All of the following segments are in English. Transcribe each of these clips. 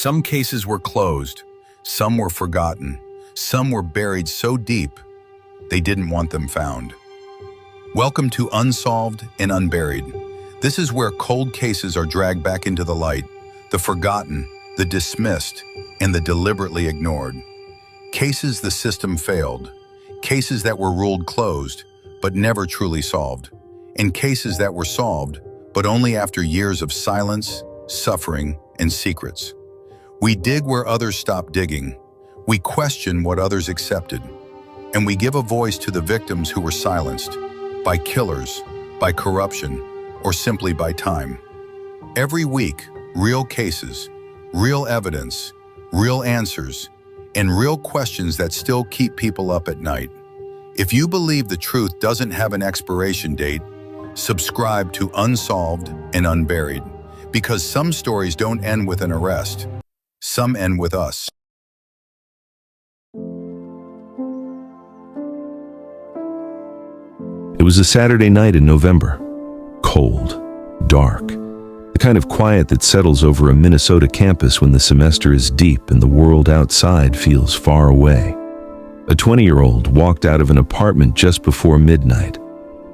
Some cases were closed, some were forgotten, some were buried so deep they didn't want them found. Welcome to Unsolved and Unburied. This is where cold cases are dragged back into the light, the forgotten, the dismissed, and the deliberately ignored. Cases the system failed, cases that were ruled closed but never truly solved, and cases that were solved but only after years of silence, suffering, and secrets. We dig where others stopped digging, we question what others accepted, and we give a voice to the victims who were silenced by killers, by corruption, or simply by time. Every week, real cases, real evidence, real answers, and real questions that still keep people up at night. If you believe the truth doesn't have an expiration date, subscribe to Unsolved and Unburied, because some stories don't end with an arrest. Some end with us. It was a Saturday night in November. Cold, dark, the kind of quiet that settles over a Minnesota campus when the semester is deep and the world outside feels far away. A 20-year-old walked out of an apartment just before midnight.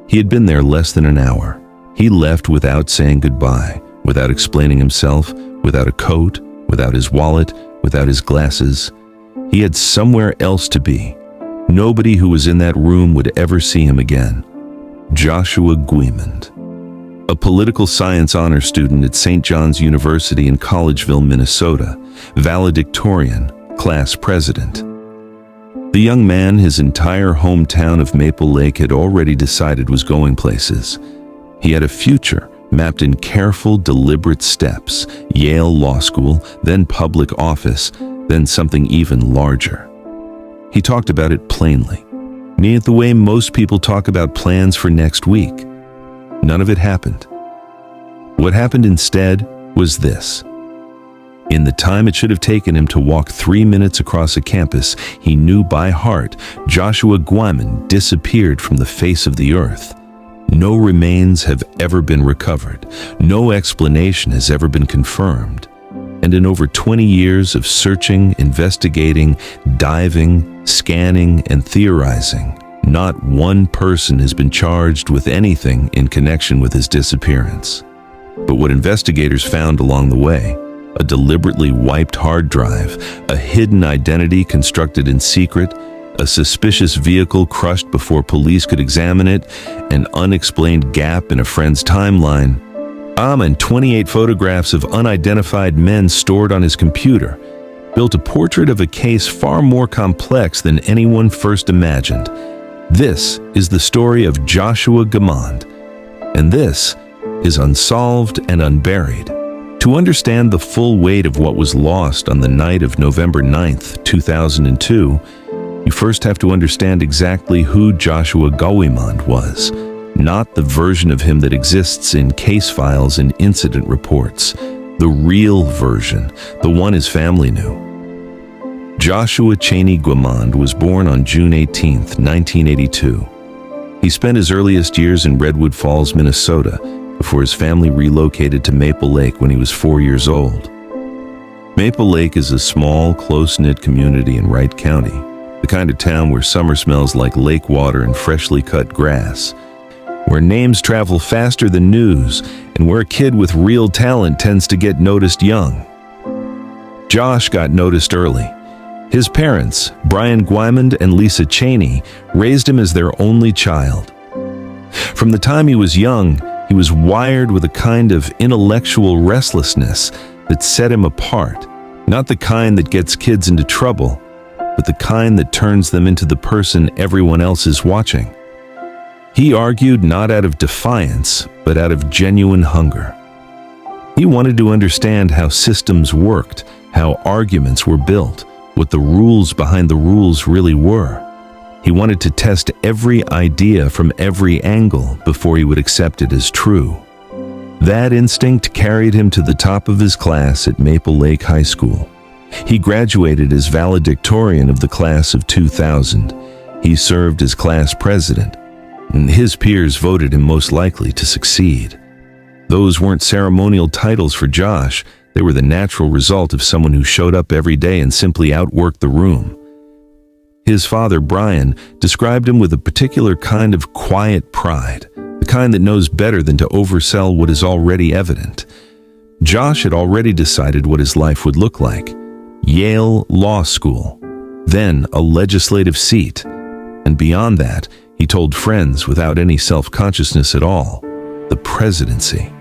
He had been there less than an hour. He left without saying goodbye, without explaining himself, without a coat, without his wallet, without his glasses. He had somewhere else to be. Nobody who was in that room would ever see him again. Joshua Guimond, a political science honor student at St. John's University in Collegeville, Minnesota, valedictorian, class president. The young man his entire hometown of Maple Lake had already decided was going places. He had a future mapped in careful, deliberate steps: Yale Law School, then public office, then something even larger. He talked about it plainly, meaning it the way most people talk about plans for next week. None of it happened. What happened instead was this. In the time it should have taken him to walk 3 minutes across a campus, he knew by heart Joshua Guimond disappeared from the face of the earth. No remains have ever been recovered. No explanation has ever been confirmed. And in over 20 years of searching, investigating, diving, scanning, and theorizing, not one person has been charged with anything in connection with his disappearance. But what investigators found along the way: a deliberately wiped hard drive, a hidden identity constructed in secret, a suspicious vehicle crushed before police could examine it, an unexplained gap in a friend's timeline, and 28 photographs of unidentified men stored on his computer, built a portrait of a case far more complex than anyone first imagined. This is the story of Joshua Guimond, and this is Unsolved and Unburied. To understand the full weight of what was lost on the night of November 9th, 2002, you first have to understand exactly who Joshua Guimond was, not the version of him that exists in case files and incident reports, the real version, the one his family knew. Joshua Cheney Guimond was born on June 18, 1982. He spent his earliest years in Redwood Falls, Minnesota, before his family relocated to Maple Lake when he was 4 years old. Maple Lake is a small, close-knit community in Wright County, the kind of town where summer smells like lake water and freshly cut grass, where names travel faster than news, and where a kid with real talent tends to get noticed young. Josh got noticed early. His parents, Brian Guimond and Lisa Cheney, raised him as their only child. From the time he was young, he was wired with a kind of intellectual restlessness that set him apart, not the kind that gets kids into trouble, but the kind that turns them into the person everyone else is watching. He argued not out of defiance, but out of genuine hunger. He wanted to understand how systems worked, how arguments were built, what the rules behind the rules really were. He wanted to test every idea from every angle before he would accept it as true. That instinct carried him to the top of his class at Maple Lake High School. He graduated as valedictorian of the class of 2000. He served as class president, and his peers voted him most likely to succeed. Those weren't ceremonial titles for Josh. They were the natural result of someone who showed up every day and simply outworked the room. His father, Brian, described him with a particular kind of quiet pride, the kind that knows better than to oversell what is already evident. Josh had already decided what his life would look like: Yale Law School, then a legislative seat, and beyond that, he told friends without any self-consciousness at all, the presidency.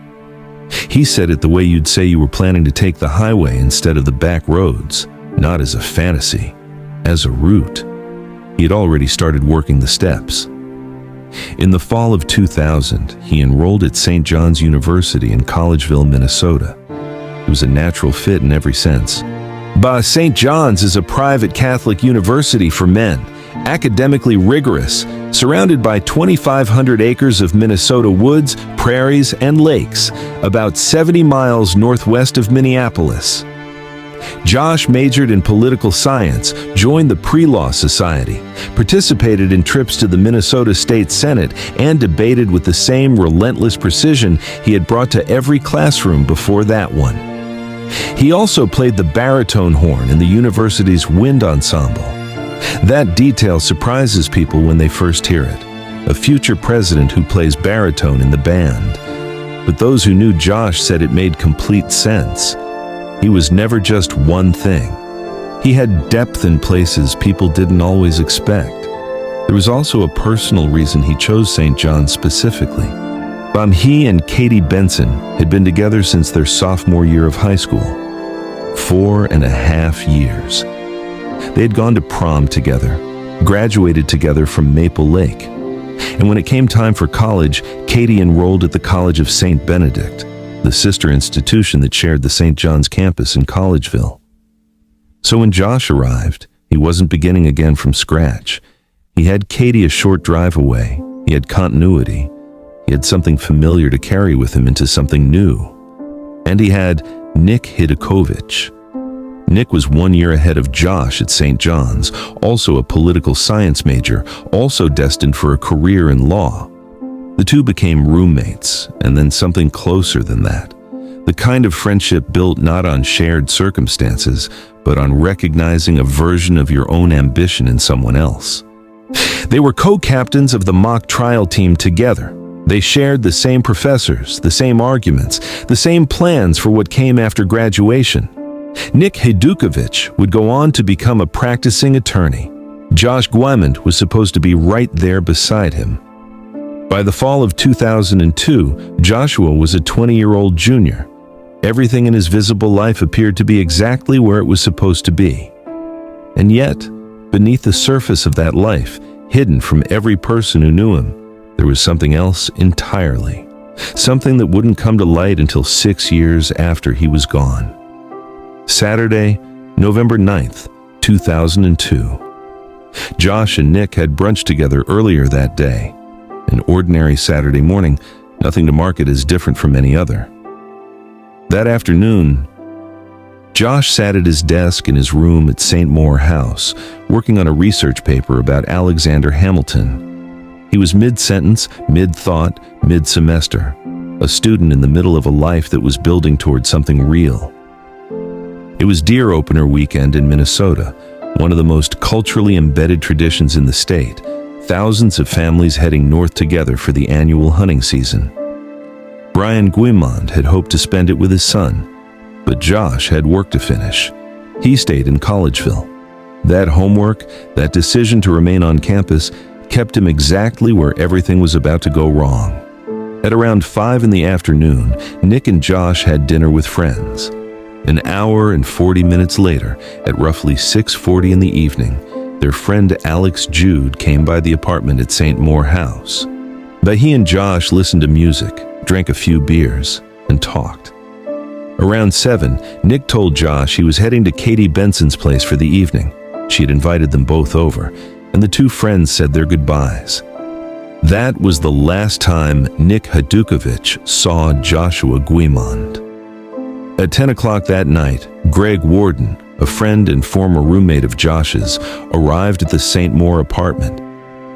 He said it the way you'd say you were planning to take the highway instead of the back roads, not as a fantasy, as a route. He had already started working the steps. In the fall of 2000, he enrolled at St. John's University in Collegeville, Minnesota. It was a natural fit in every sense. St. John's is a private Catholic university for men, academically rigorous, surrounded by 2,500 acres of Minnesota woods, prairies, and lakes, about 70 miles northwest of Minneapolis. Josh majored in political science, joined the Pre-Law Society, participated in trips to the Minnesota State Senate, and debated with the same relentless precision he had brought to every classroom before that one. He also played the baritone horn in the university's wind ensemble. That detail surprises people when they first hear it. A future president who plays baritone in the band. But those who knew Josh said it made complete sense. He was never just one thing. He had depth in places people didn't always expect. There was also a personal reason he chose St. John's specifically. He and Katie Benson had been together since their sophomore year of high school. 4.5 years. They had gone to prom together, graduated together from Maple Lake. And when it came time for college, Katie enrolled at the College of St. Benedict, the sister institution that shared the St. John's campus in Collegeville. So when Josh arrived, he wasn't beginning again from scratch. He had Katie a short drive away. He had continuity. He had something familiar to carry with him into something new. And he had Nick Hidakovich. Nick was 1 year ahead of Josh at St. John's, also a political science major, also destined for a career in law. The two became roommates, and then something closer than that. The kind of friendship built not on shared circumstances, but on recognizing a version of your own ambition in someone else. They were co-captains of the mock trial team together. They shared the same professors, the same arguments, the same plans for what came after graduation. Nick Hidakovich would go on to become a practicing attorney. Josh Guimond was supposed to be right there beside him. By the fall of 2002, Joshua was a 20-year-old junior. Everything in his visible life appeared to be exactly where it was supposed to be. And yet, beneath the surface of that life, hidden from every person who knew him, there was something else entirely. Something that wouldn't come to light until 6 years after he was gone. Saturday, November 9th, 2002. Josh and Nick had brunch together earlier that day. An ordinary Saturday morning, nothing to mark it as different from any other. That afternoon, Josh sat at his desk in his room at Saint Maur House, working on a research paper about Alexander Hamilton. He was mid-sentence, mid-thought, mid-semester, a student in the middle of a life that was building toward something real. It was deer opener weekend in Minnesota, one of the most culturally embedded traditions in the state, thousands of families heading north together for the annual hunting season. Brian Guimond had hoped to spend it with his son, but Josh had work to finish. He stayed in Collegeville. That homework, that decision to remain on campus, kept him exactly where everything was about to go wrong. At around 5 in the afternoon, Nick and Josh had dinner with friends. An hour and 40 minutes later, at roughly 6:40 in the evening, their friend Alex Jude came by the apartment at Saint Maur House. But he and Josh listened to music, drank a few beers, and talked. Around 7, Nick told Josh he was heading to Katie Benson's place for the evening. She had invited them both over, and the two friends said their goodbyes. That was the last time Nick Hidakovich saw Joshua Guimond. At 10 o'clock that night, Greg Warden, a friend and former roommate of Josh's, arrived at the Saint Maur apartment.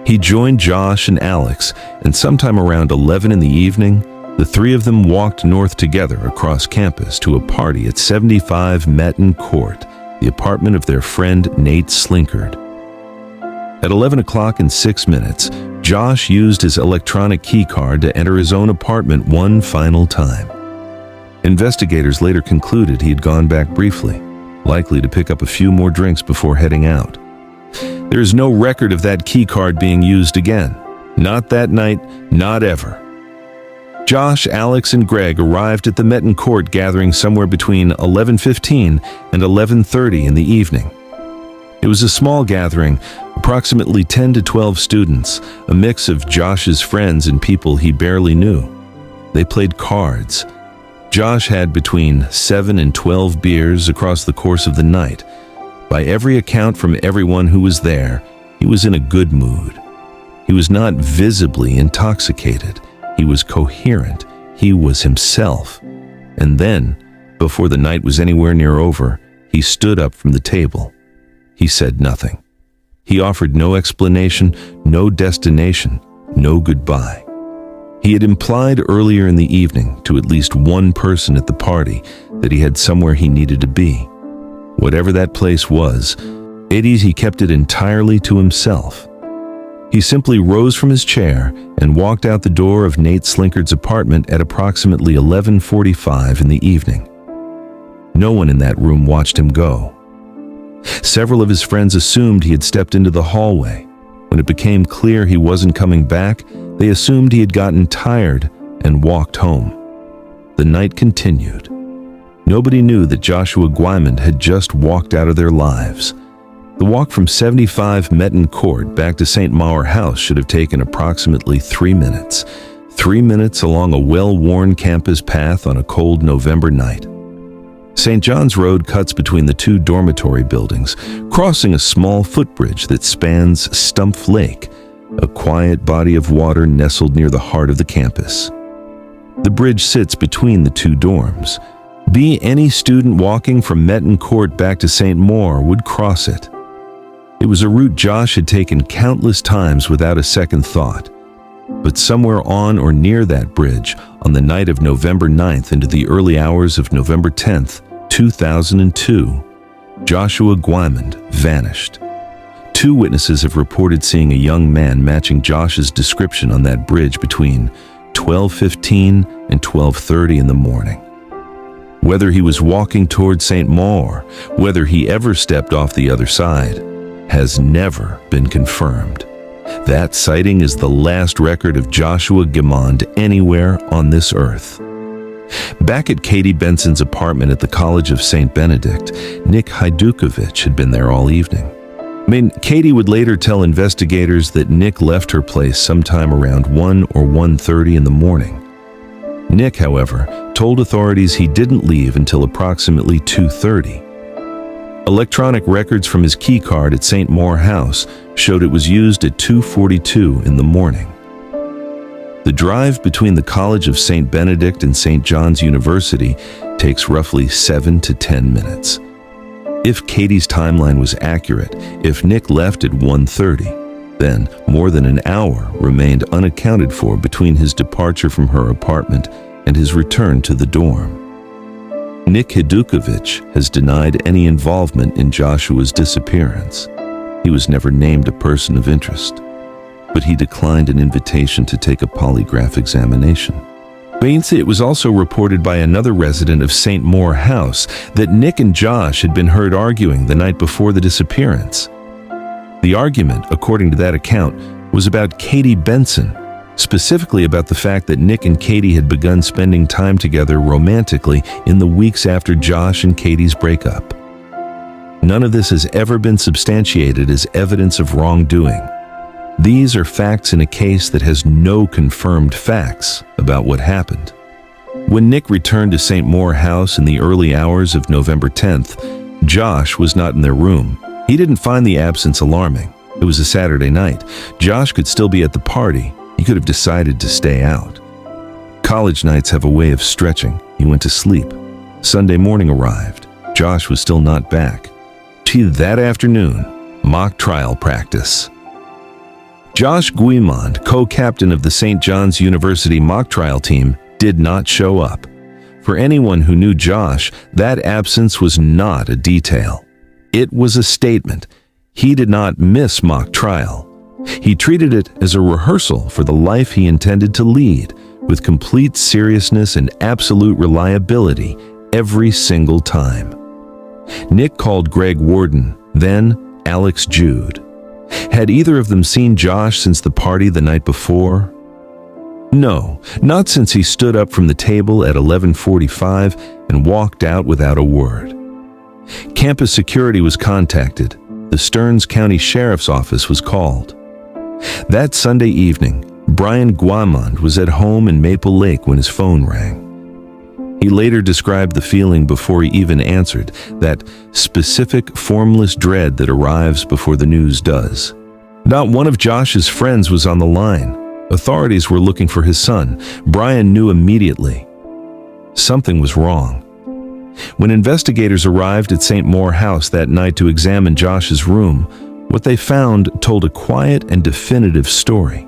He joined Josh and Alex, and sometime around 11 in the evening, The three of them walked north together across campus to a party at 75 Metten Court, the apartment of their friend Nate Slinkard. At 11 o'clock and 6 minutes, Josh used his electronic key card to enter his own apartment one final time. Investigators later concluded he had gone back briefly, likely to pick up a few more drinks before heading out. There is no record of that key card being used again. Not that night, not ever. Josh, Alex, and Greg arrived at the Metten Court gathering somewhere between 11:15 and 11:30 in the evening. It was a small gathering, approximately 10 to 12 students, a mix of Josh's friends and people he barely knew. They played cards. Josh had between 7 and 12 beers across the course of the night. By every account from everyone who was there, he was in a good mood. He was not visibly intoxicated. He was coherent. He was himself. And then, before the night was anywhere near over, he stood up from the table. He said nothing. He offered no explanation, no destination, no goodbye. He had implied earlier in the evening to at least one person at the party that he had somewhere he needed to be. Whatever that place was, he kept it entirely to himself. He simply rose from his chair and walked out the door of Nate Slinkard's apartment at approximately 11:45 in the evening. No one in that room watched him go. Several of his friends assumed he had stepped into the hallway. When it became clear he wasn't coming back, they assumed he had gotten tired and walked home. The night continued. Nobody knew that Joshua Guimond had just walked out of their lives. The walk from 75 Metten Court back to Saint Maur House should have taken approximately 3 minutes. 3 minutes along a well-worn campus path on a cold November night. St. John's Road cuts between the two dormitory buildings, crossing a small footbridge that spans Stumpf Lake, a quiet body of water nestled near the heart of the campus. The bridge sits between the two dorms. Any student walking from Metten Court back to Saint Maur would cross it. It was a route Josh had taken countless times without a second thought. But somewhere on or near that bridge, on the night of November 9th into the early hours of November 10th, 2002, Joshua Guimond vanished. 2 witnesses have reported seeing a young man matching Josh's description on that bridge between 12:15 and 12:30 in the morning. Whether he was walking toward Saint Maur, whether he ever stepped off the other side, has never been confirmed. That sighting is the last record of Joshua Guimond anywhere on this earth. Back at Katie Benson's apartment at the College of St. Benedict, Nick Hajdukovic had been there all evening. Katie would later tell investigators that Nick left her place sometime around 1 or 1:30 in the morning. Nick, however, told authorities he didn't leave until approximately 2:30. Electronic records from his key card at Saint Maur House showed it was used at 2:42 in the morning. The drive between the College of St. Benedict and St. John's University takes roughly 7 to 10 minutes. If Katie's timeline was accurate, if Nick left at 1:30, then more than an hour remained unaccounted for between his departure from her apartment and his return to the dorm. Nick Hajdukovic has denied any involvement in Joshua's disappearance. He was never named a person of interest, but he declined an invitation to take a polygraph examination. It was also reported by another resident of Saint Maur House that Nick and Josh had been heard arguing the night before the disappearance. The argument, according to that account, was about Katie Benson, specifically about the fact that Nick and Katie had begun spending time together romantically in the weeks after Josh and Katie's breakup. None of this has ever been substantiated as evidence of wrongdoing. These are facts in a case that has no confirmed facts about what happened. When Nick returned to Saint Maur House in the early hours of November 10th, Josh was not in their room. He didn't find the absence alarming. It was a Saturday night. Josh could still be at the party. He could have decided to stay out. College nights have a way of stretching. He went to sleep. Sunday morning arrived. Josh was still not back. That afternoon, mock trial practice. Josh Guimond, co-captain of the St. John's University mock trial team, did not show up. For anyone who knew Josh, that absence was not a detail. It was a statement. He did not miss mock trial. He treated it as a rehearsal for the life he intended to lead, with complete seriousness and absolute reliability every single time. Nick called Greg Warden, then Alex Jude. Had either of them seen Josh since the party the night before? No, not since he stood up from the table at 11:45 and walked out without a word. Campus security was contacted. The Stearns County Sheriff's Office was called. That Sunday evening, Brian Guimond was at home in Maple Lake when his phone rang. He later described the feeling before he even answered, that specific, formless dread that arrives before the news does. Not one of Josh's friends was on the line. Authorities were looking for his son. Brian knew immediately. Something was wrong. When investigators arrived at Saint Maur House that night to examine Josh's room, what they found told a quiet and definitive story.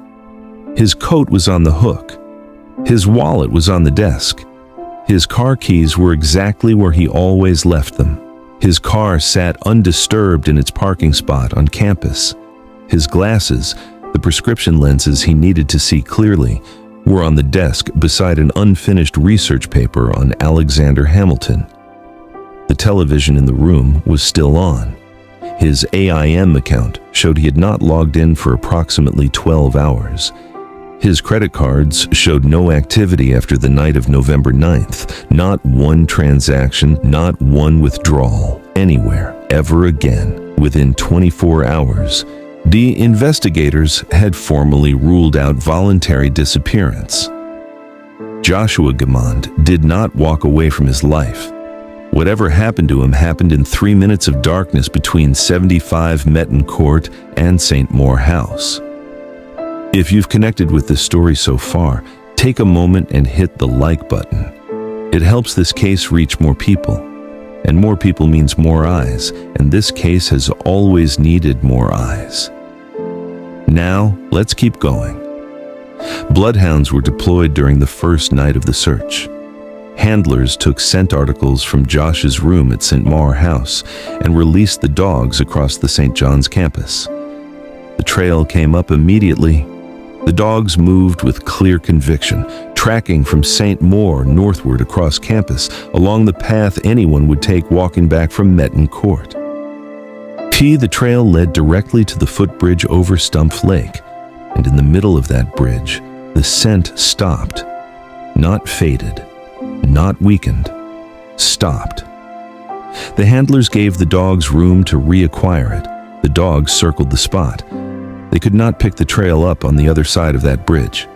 His coat was on the hook. His wallet was on the desk. His car keys were exactly where he always left them. His car sat undisturbed in its parking spot on campus. His glasses, the prescription lenses he needed to see clearly, were on the desk beside an unfinished research paper on Alexander Hamilton. The television in the room was still on. His AIM account showed he had not logged in for approximately 12 hours. His credit cards showed no activity after the night of November 9th. Not one transaction, not one withdrawal, anywhere, ever again, within 24 hours. The investigators had formally ruled out voluntary disappearance. Joshua Guimond did not walk away from his life. Whatever happened to him happened in 3 minutes of darkness between 75 Metten Court and Saint Maur House. If you've connected with this story so far, take a moment and hit the like button. It helps this case reach more people. And more people means more eyes, and this case has always needed more eyes. Now, let's keep going. Bloodhounds were deployed during the first night of the search. Handlers took scent articles from Josh's room at Saint Maur House and released the dogs across the St. John's campus. The trail came up immediately. The dogs moved with clear conviction, tracking from Saint Maur northward across campus along the path anyone would take walking back from Metten Court. The trail led directly to the footbridge over Stumpf Lake, and in the middle of that bridge, the scent stopped. Not faded, not weakened, stopped. The handlers gave the dogs room to reacquire it. The dogs circled the spot. They could not pick the trail up on the other side of that bridge.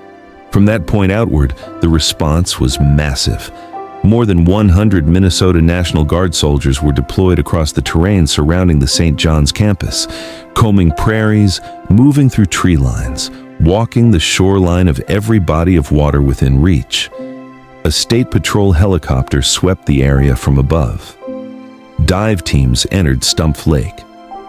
From that point outward, the response was massive. More than 100 Minnesota National Guard soldiers were deployed across the terrain surrounding the St. John's campus, combing prairies, moving through tree lines, walking the shoreline of every body of water within reach. A state patrol helicopter swept the area from above. Dive teams entered Stumpf Lake.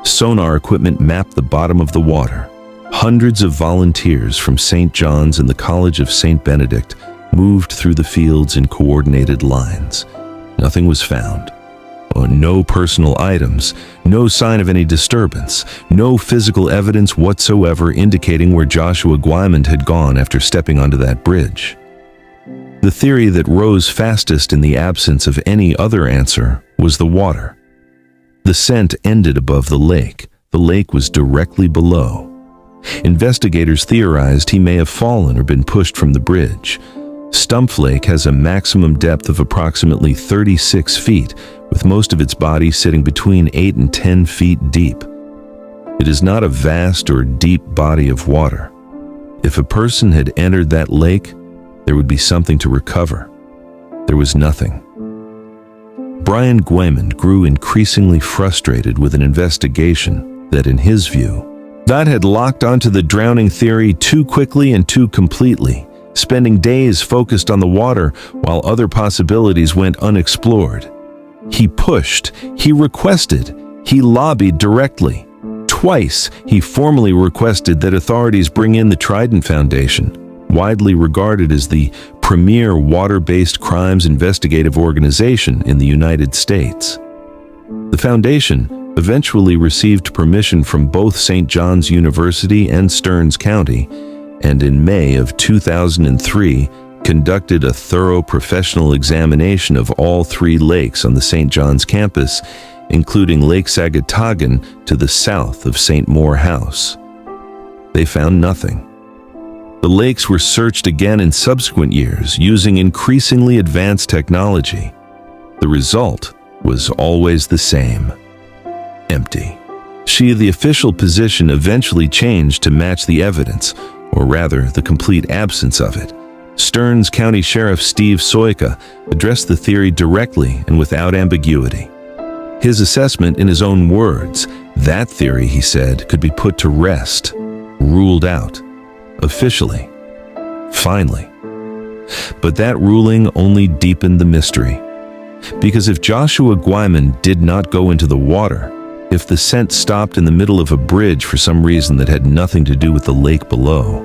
Sonar equipment mapped the bottom of the water. Hundreds of volunteers from St. John's and the College of St. Benedict moved through the fields in coordinated lines. Nothing was found. No personal items, no sign of any disturbance, no physical evidence whatsoever indicating where Joshua Guimond had gone after stepping onto that bridge. The theory that rose fastest in the absence of any other answer was the water. The scent ended above the lake. The lake was directly below. Investigators theorized he may have fallen or been pushed from the bridge. Stumpf Lake has a maximum depth of approximately 36 feet, with most of its body sitting between 8 and 10 feet deep. It is not a vast or deep body of water. If a person had entered that lake, there would be something to recover. There was nothing. Brian Guimond grew increasingly frustrated with an investigation that, in his view, had locked onto the drowning theory too quickly and too completely, spending days focused on the water while other possibilities went unexplored. He pushed, he requested, he lobbied directly. Twice, he formally requested that authorities bring in the Trident Foundation, widely regarded as the premier water-based crimes investigative organization in the United States. The foundation eventually received permission from both St. John's University and Stearns County, and in May of 2003 conducted a thorough professional examination of all 3 lakes on the St. John's campus, including Lake Sagatagan to the south of Saint Maur House. They found nothing. The lakes were searched again in subsequent years using increasingly advanced technology. The result was always the same: empty. The official position eventually changed to match the evidence, or rather, the complete absence of it. Stearns County Sheriff Steve Soika addressed the theory directly and without ambiguity. His assessment in his own words: that theory, he said, could be put to rest, ruled out, officially, finally. But that ruling only deepened the mystery. Because if Joshua Guimond did not go into the water, if the scent stopped in the middle of a bridge for some reason that had nothing to do with the lake below,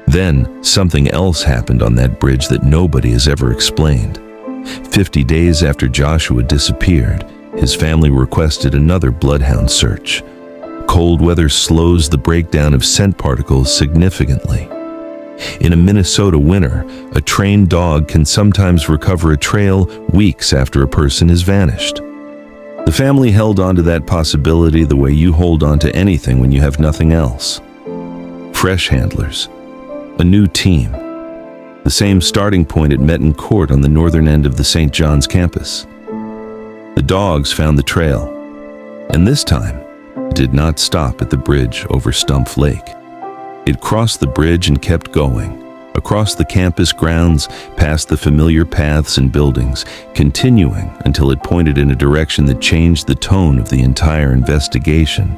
then something else happened on that bridge that nobody has ever explained. 50 days after Joshua disappeared, his family requested another bloodhound search. Cold weather slows the breakdown of scent particles significantly. In a Minnesota winter, a trained dog can sometimes recover a trail weeks after a person has vanished. The family held on to that possibility the way you hold on to anything when you have nothing else. Fresh handlers. A new team. The same starting point it met in court on the northern end of the St. John's campus. The dogs found the trail, and this time, it did not stop at the bridge over Stumpf Lake. It crossed the bridge and kept going, across the campus grounds, past the familiar paths and buildings, continuing until it pointed in a direction that changed the tone of the entire investigation,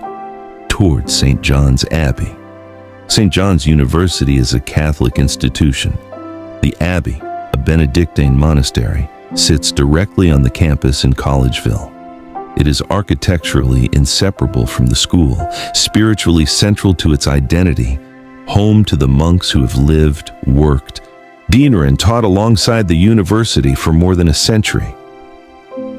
towards St. John's Abbey. St. John's University is a Catholic institution. The Abbey, a Benedictine monastery, sits directly on the campus in Collegeville. It is architecturally inseparable from the school, spiritually central to its identity, home to the monks who have lived, worked, and taught alongside the university for more than a century.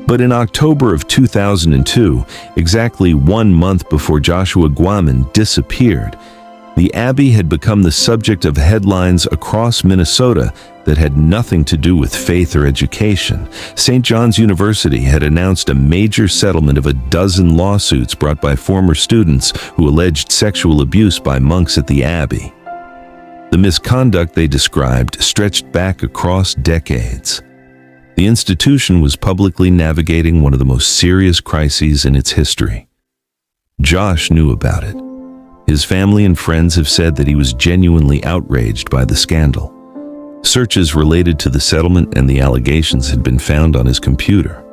But in October of 2002, exactly 1 month before Joshua Guimond disappeared, the Abbey had become the subject of headlines across Minnesota that had nothing to do with faith or education. St. John's University had announced a major settlement of 12 lawsuits brought by former students who alleged sexual abuse by monks at the Abbey. The misconduct they described stretched back across decades. The institution was publicly navigating one of the most serious crises in its history. Josh knew about it. His family and friends have said that he was genuinely outraged by the scandal. Searches related to the settlement and the allegations had been found on his computer.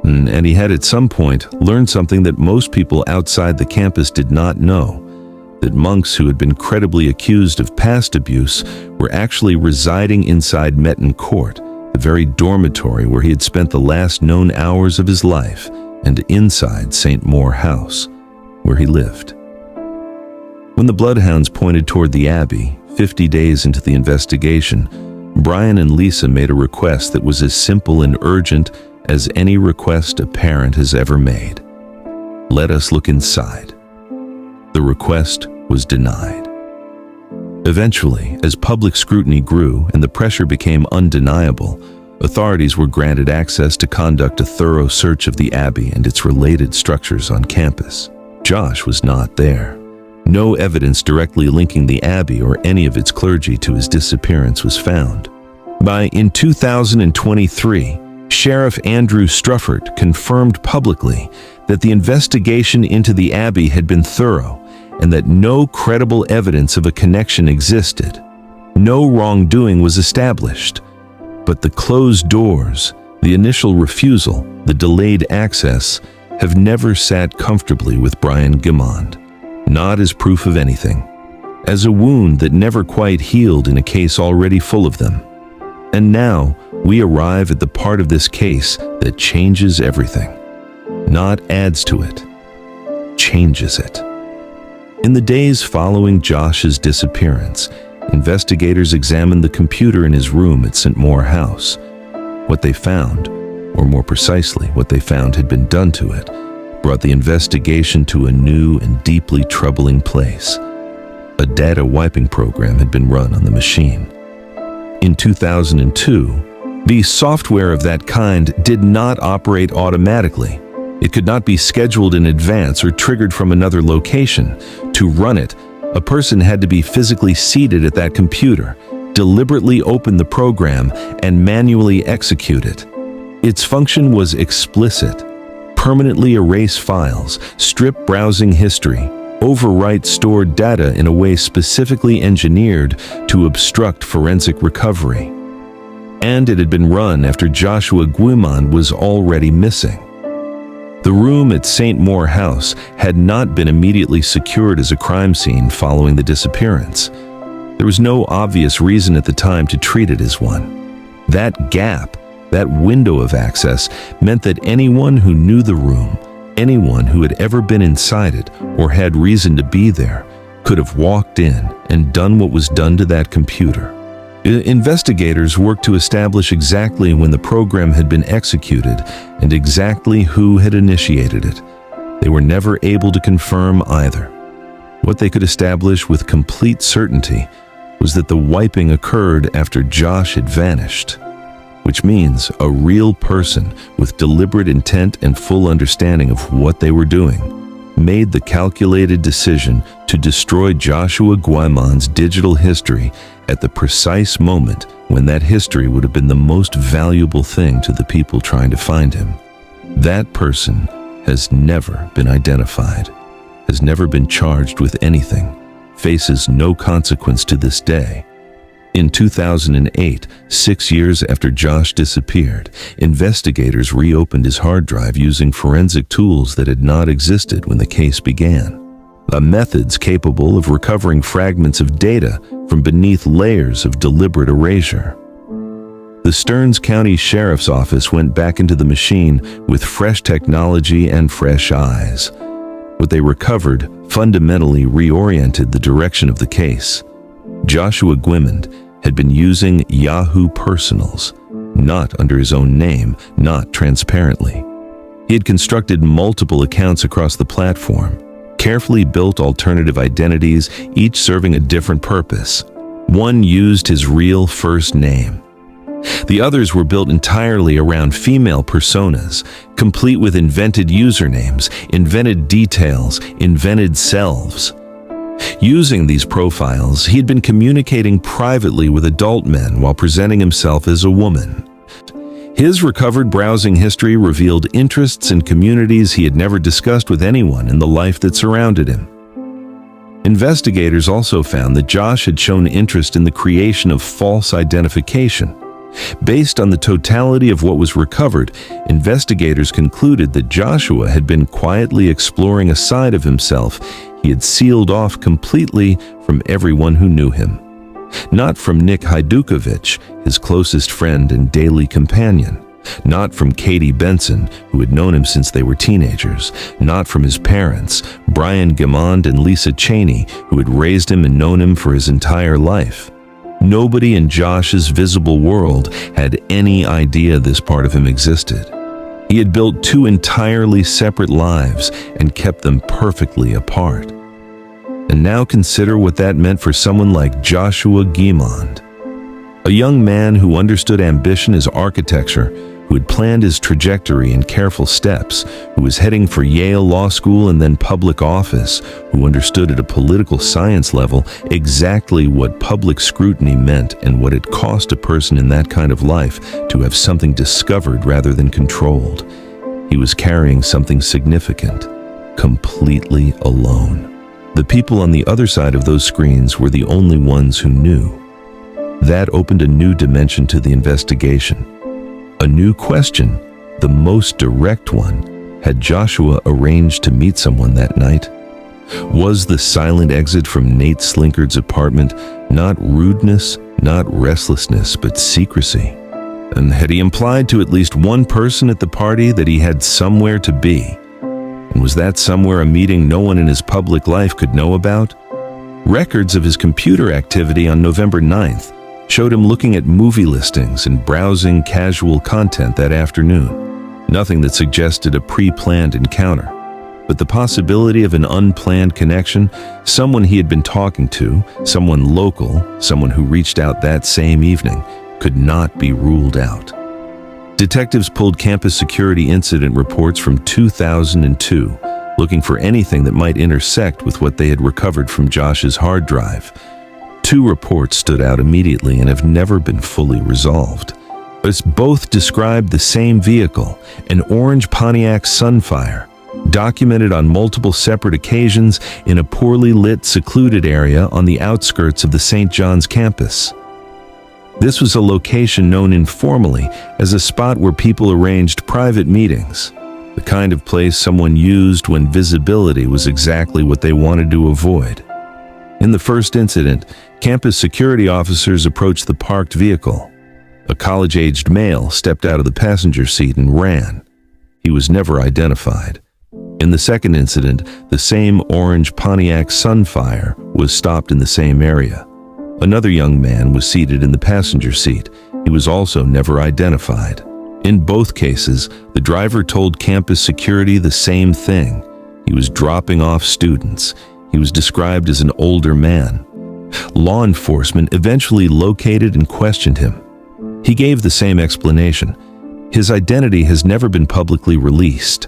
And he had at some point learned something that most people outside the campus did not know, that monks who had been credibly accused of past abuse were actually residing inside Metten Court, the very dormitory where he had spent the last known hours of his life, and inside Saint Maur House, where he lived. When the bloodhounds pointed toward the Abbey, 50 days into the investigation, Brian and Lisa made a request that was as simple and urgent as any request a parent has ever made. Let us look inside. The request was denied. Eventually, as public scrutiny grew and the pressure became undeniable, authorities were granted access to conduct a thorough search of the Abbey and its related structures on campus. Josh was not there. No evidence directly linking the Abbey or any of its clergy to his disappearance was found. In 2023, Sheriff Andrew Struffert confirmed publicly that the investigation into the Abbey had been thorough and that no credible evidence of a connection existed. No wrongdoing was established. But the closed doors, the initial refusal, the delayed access, have never sat comfortably with Brian Guimond. Not as proof of anything, as a wound that never quite healed in a case already full of them. And now we arrive at the part of this case that changes everything. Not adds to it, changes it. In the days following Josh's disappearance, investigators examined the computer in his room at Saint Maur House. What they found, or more precisely, what they found had been done to it, brought the investigation to a new and deeply troubling place. A data wiping program had been run on the machine. In 2002, the software of that kind did not operate automatically. It could not be scheduled in advance or triggered from another location. To run it, a person had to be physically seated at that computer, deliberately open the program, and manually execute it. Its function was explicit: permanently erase files, strip browsing history, overwrite stored data in a way specifically engineered to obstruct forensic recovery. And it had been run after Joshua Guimond was already missing. The room at Saint Maur House had not been immediately secured as a crime scene following the disappearance. There was no obvious reason at the time to treat it as one. That gap, that window of access, meant that anyone who knew the room, anyone who had ever been inside it or had reason to be there, could have walked in and done what was done to that computer. Investigators worked to establish exactly when the program had been executed and exactly who had initiated it. They were never able to confirm either. What they could establish with complete certainty was that the wiping occurred after Josh had vanished, which means a real person with deliberate intent and full understanding of what they were doing made the calculated decision to destroy Joshua Guimond's digital history at the precise moment when that history would have been the most valuable thing to the people trying to find him. That person has never been identified, has never been charged with anything, faces no consequence to this day. In 2008, 6 years after Josh disappeared, investigators reopened his hard drive using forensic tools that had not existed when the case began. Methods capable of recovering fragments of data from beneath layers of deliberate erasure. The Stearns County Sheriff's Office went back into the machine with fresh technology and fresh eyes. What they recovered fundamentally reoriented the direction of the case. Joshua Guimond had been using Yahoo Personals, not under his own name, not transparently. He had constructed multiple accounts across the platform, carefully built alternative identities, each serving a different purpose. One used his real first name. The others were built entirely around female personas, complete with invented usernames, invented details, invented selves. Using these profiles, he had been communicating privately with adult men while presenting himself as a woman. His recovered browsing history revealed interests and communities he had never discussed with anyone in the life that surrounded him. Investigators also found that Josh had shown interest in the creation of false identification. Based on the totality of what was recovered, investigators concluded that Joshua had been quietly exploring a side of himself he had sealed off completely from everyone who knew him. Not from Nick Hajdukovic, his closest friend and daily companion. Not from Katie Benson, who had known him since they were teenagers. Not from his parents, Brian Guimond and Lisa Cheney, who had raised him and known him for his entire life. Nobody in Josh's visible world had any idea this part of him existed. He had built two entirely separate lives and kept them perfectly apart. And now consider what that meant for someone like Joshua Guimond, a young man who understood ambition as architecture, who had planned his trajectory in careful steps, who was heading for Yale Law School and then public office, who understood at a political science level exactly what public scrutiny meant and what it cost a person in that kind of life to have something discovered rather than controlled. He was carrying something significant, completely alone. The people on the other side of those screens were the only ones who knew. That opened a new dimension to the investigation. A new question, the most direct one. Had Joshua arranged to meet someone that night? Was the silent exit from Nate Slinkard's apartment not rudeness, not restlessness, but secrecy? And had he implied to at least one person at the party that he had somewhere to be? And was that somewhere a meeting no one in his public life could know about? Records of his computer activity on November 9th showed him looking at movie listings and browsing casual content that afternoon. Nothing that suggested a pre-planned encounter, but the possibility of an unplanned connection, someone he had been talking to, someone local, someone who reached out that same evening, could not be ruled out. Detectives pulled campus security incident reports from 2002, looking for anything that might intersect with what they had recovered from Josh's hard drive. 2 reports stood out immediately and have never been fully resolved. But both described the same vehicle, an orange Pontiac Sunfire, documented on multiple separate occasions in a poorly lit, secluded area on the outskirts of the St. John's campus. This was a location known informally as a spot where people arranged private meetings, the kind of place someone used when visibility was exactly what they wanted to avoid. In the first incident, campus security officers approached the parked vehicle. A college-aged male stepped out of the passenger seat and ran. He was never identified. In the second incident, the same orange Pontiac Sunfire was stopped in the same area. Another young man was seated in the passenger seat. He was also never identified. In both cases, the driver told campus security the same thing. He was dropping off students. He was described as an older man. Law enforcement eventually located and questioned him. He gave the same explanation. His identity has never been publicly released.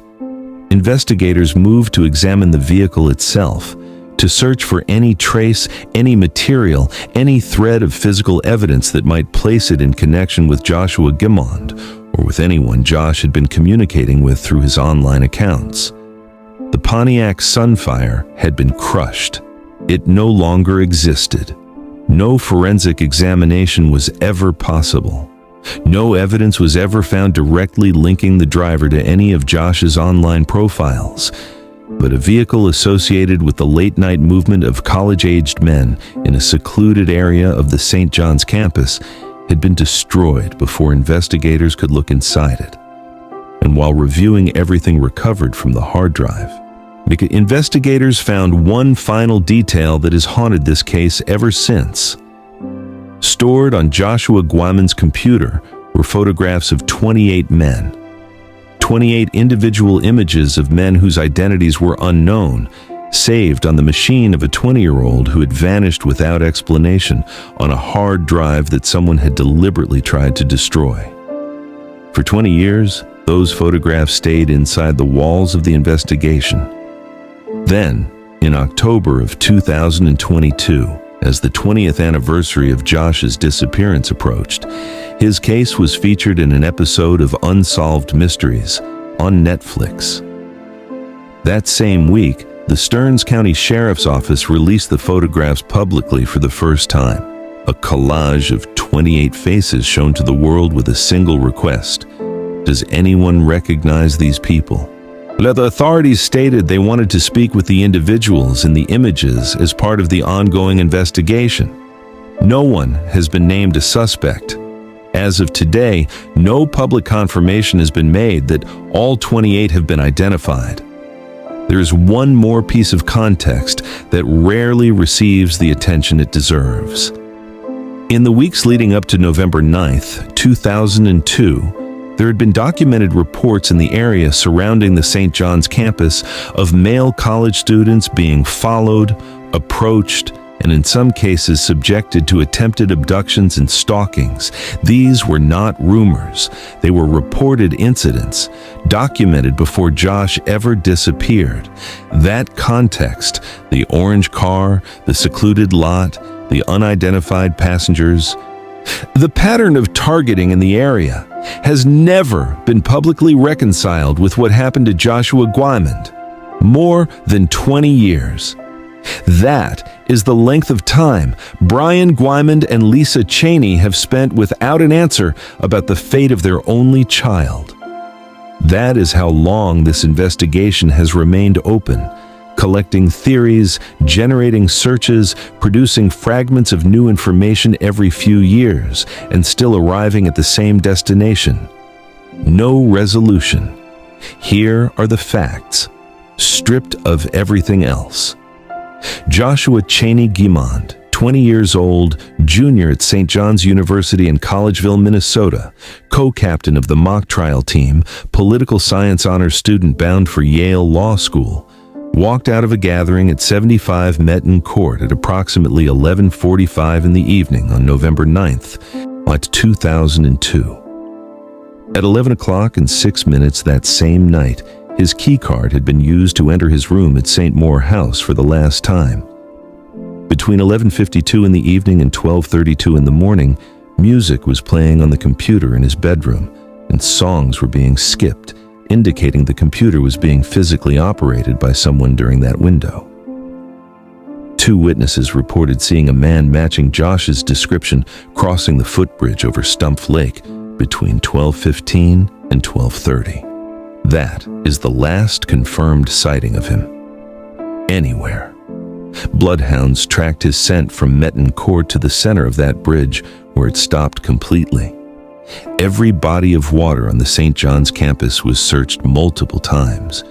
Investigators moved to examine the vehicle itself, to search for any trace, any material, any thread of physical evidence that might place it in connection with Joshua Guimond, or with anyone Josh had been communicating with through his online accounts. The Pontiac Sunfire had been crushed. It no longer existed. No forensic examination was ever possible. No evidence was ever found directly linking the driver to any of Josh's online profiles. But a vehicle associated with the late-night movement of college-aged men in a secluded area of the St. John's campus had been destroyed before investigators could look inside it. And while reviewing everything recovered from the hard drive, investigators found one final detail that has haunted this case ever since. Stored on Joshua Guimond's computer were photographs of 28 men. 28 individual images of men whose identities were unknown, saved on the machine of a 20-year-old who had vanished without explanation on a hard drive that someone had deliberately tried to destroy. For 20 years, those photographs stayed inside the walls of the investigation. Then, in October of 2022, as the 20th anniversary of Josh's disappearance approached, his case was featured in an episode of Unsolved Mysteries on Netflix. That same week, the Stearns County Sheriff's Office released the photographs publicly for the first time, a collage of 28 faces shown to the world with a single request. Does anyone recognize these people? The authorities stated they wanted to speak with the individuals in the images as part of the ongoing investigation. No one has been named a suspect. As of today, no public confirmation has been made that all 28 have been identified. There is one more piece of context that rarely receives the attention it deserves. In the weeks leading up to November 9th, 2002, there had been documented reports in the area surrounding the St. John's campus of male college students being followed, approached, and in some cases subjected to attempted abductions and stalkings. These were not rumors. They were reported incidents, documented before Josh ever disappeared. That context, the orange car, the secluded lot, the unidentified passengers, the pattern of targeting in the area has never been publicly reconciled with what happened to Joshua Guimond. More than 20 years. That is the length of time Brian Guimond and Lisa Cheney have spent without an answer about the fate of their only child. That is how long this investigation has remained open, collecting theories, generating searches, producing fragments of new information every few years, and still arriving at the same destination. No resolution. Here are the facts, stripped of everything else. Joshua Cheney Guimond, 20 years old, junior at St. John's University in Collegeville, Minnesota, co-captain of the mock trial team, political science honors student bound for Yale Law School, walked out of a gathering at 75 Metten Court at approximately 11:45 in the evening on November 9th, 2002. At 11 o'clock and 6 minutes that same night, his keycard had been used to enter his room at Saint Maur House for the last time. Between 11:52 in the evening and 12:32 in the morning, music was playing on the computer in his bedroom, and songs were being skipped, indicating the computer was being physically operated by someone during that window. 2 witnesses reported seeing a man matching Josh's description crossing the footbridge over Stumpf Lake between 12:15 and 12:30. That is the last confirmed sighting of him anywhere. Bloodhounds tracked his scent from Metten Court to the center of that bridge, where it stopped completely. Every body of water on the St. John's campus was searched multiple times,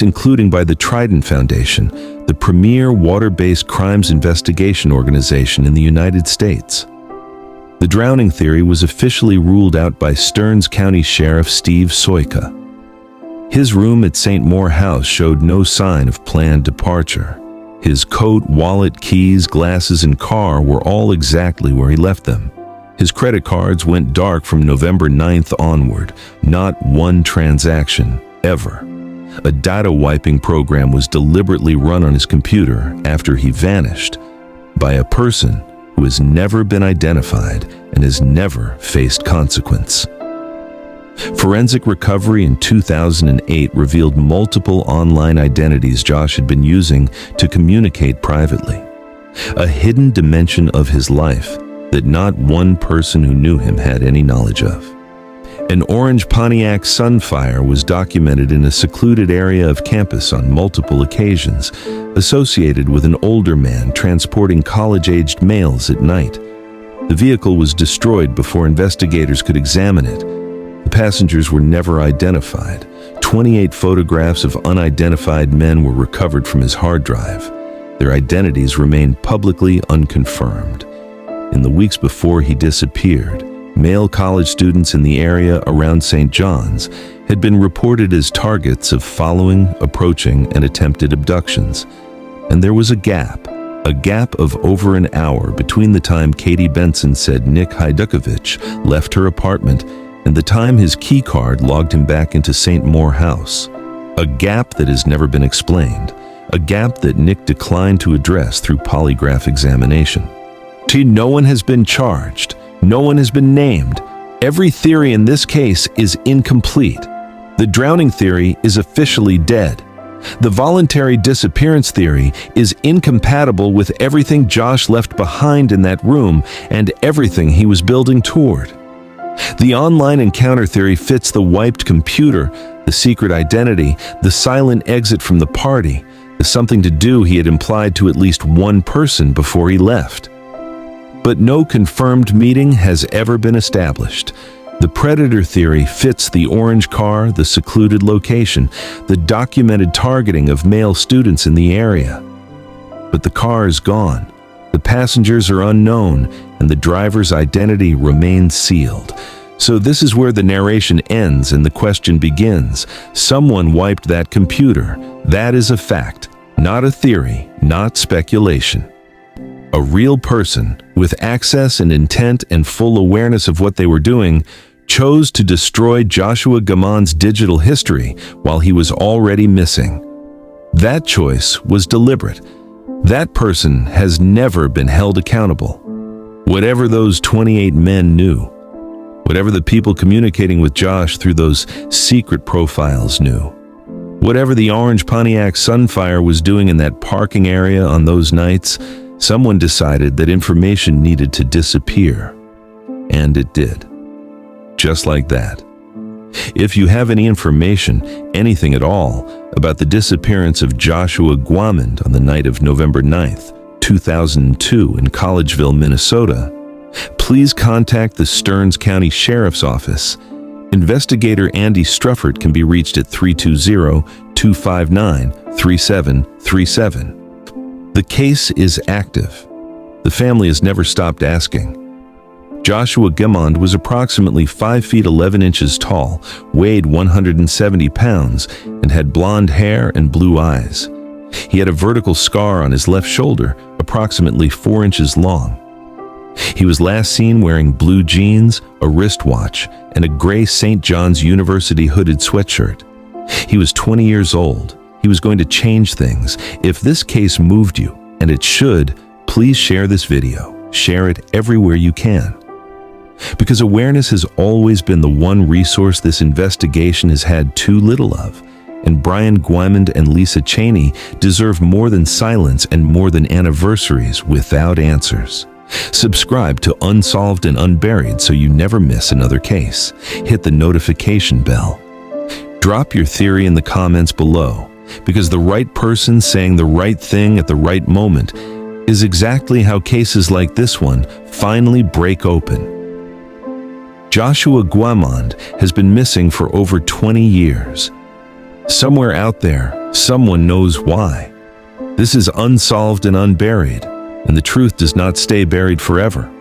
including by the Trident Foundation, the premier water-based crimes investigation organization in the United States. The drowning theory was officially ruled out by Stearns County Sheriff Steve Soika. His room at Saint Maur House showed no sign of planned departure. His coat, wallet, keys, glasses, and car were all exactly where he left them. His credit cards went dark from November 9th onward, not one transaction, ever. A data wiping program was deliberately run on his computer after he vanished by a person who has never been identified and has never faced consequence. Forensic recovery in 2008 revealed multiple online identities Josh had been using to communicate privately, a hidden dimension of his life that not one person who knew him had any knowledge of. An orange Pontiac Sunfire was documented in a secluded area of campus on multiple occasions, associated with an older man transporting college-aged males at night. The vehicle was destroyed before investigators could examine it. The passengers were never identified. 28 photographs of unidentified men were recovered from his hard drive. Their identities remained publicly unconfirmed. In the weeks before he disappeared, male college students in the area around St. John's had been reported as targets of following, approaching, and attempted abductions. And there was a gap of over an hour between the time Katie Benson said Nick Hajdukovic left her apartment and the time his keycard logged him back into Saint Maur House. A gap that has never been explained, a gap that Nick declined to address through polygraph examination. No one has been charged. No one has been named. Every theory in this case is incomplete. The drowning theory is officially dead. The voluntary disappearance theory is incompatible with everything Josh left behind in that room and everything he was building toward. The online encounter theory fits the wiped computer, the secret identity, the silent exit from the party, the something to do he had implied to at least one person before he left. But no confirmed meeting has ever been established. The predator theory fits the orange car, the secluded location, the documented targeting of male students in the area. But the car is gone. The passengers are unknown, and the driver's identity remains sealed. So this is where the narration ends and the question begins. Someone wiped that computer. That is a fact, not a theory, not speculation. A real person, with access and intent and full awareness of what they were doing, chose to destroy Joshua Guimond's digital history while he was already missing. That choice was deliberate. That person has never been held accountable. Whatever those 28 men knew, whatever the people communicating with Josh through those secret profiles knew, whatever the orange Pontiac Sunfire was doing in that parking area on those nights, someone decided that information needed to disappear. And it did. Just like that. If you have any information, anything at all, about the disappearance of Joshua Guimond on the night of November 9th, 2002 in Collegeville, Minnesota, please contact the Stearns County Sheriff's Office. Investigator Andy Struffert can be reached at 320-259-3737. The case is active. The family has never stopped asking. Joshua Guimond was approximately 5 feet 11 inches tall, weighed 170 pounds, and had blonde hair and blue eyes. He had a vertical scar on his left shoulder, approximately 4 inches long. He was last seen wearing blue jeans, a wristwatch, and a gray St. John's University hooded sweatshirt. He was 20 years old. He was going to change things. If this case moved you, and it should, please share this video. Share it everywhere you can. Because awareness has always been the one resource this investigation has had too little of, and Brian Guimond and Lisa Cheney deserve more than silence and more than anniversaries without answers. Subscribe to Unsolved and Unburied so you never miss another case. Hit the notification bell. Drop your theory in the comments below, because the right person saying the right thing at the right moment is exactly how cases like this one finally break open. Joshua Guimond has been missing for over 20 years. Somewhere out there, someone knows why. This is Unsolved and Unburied, and the truth does not stay buried forever.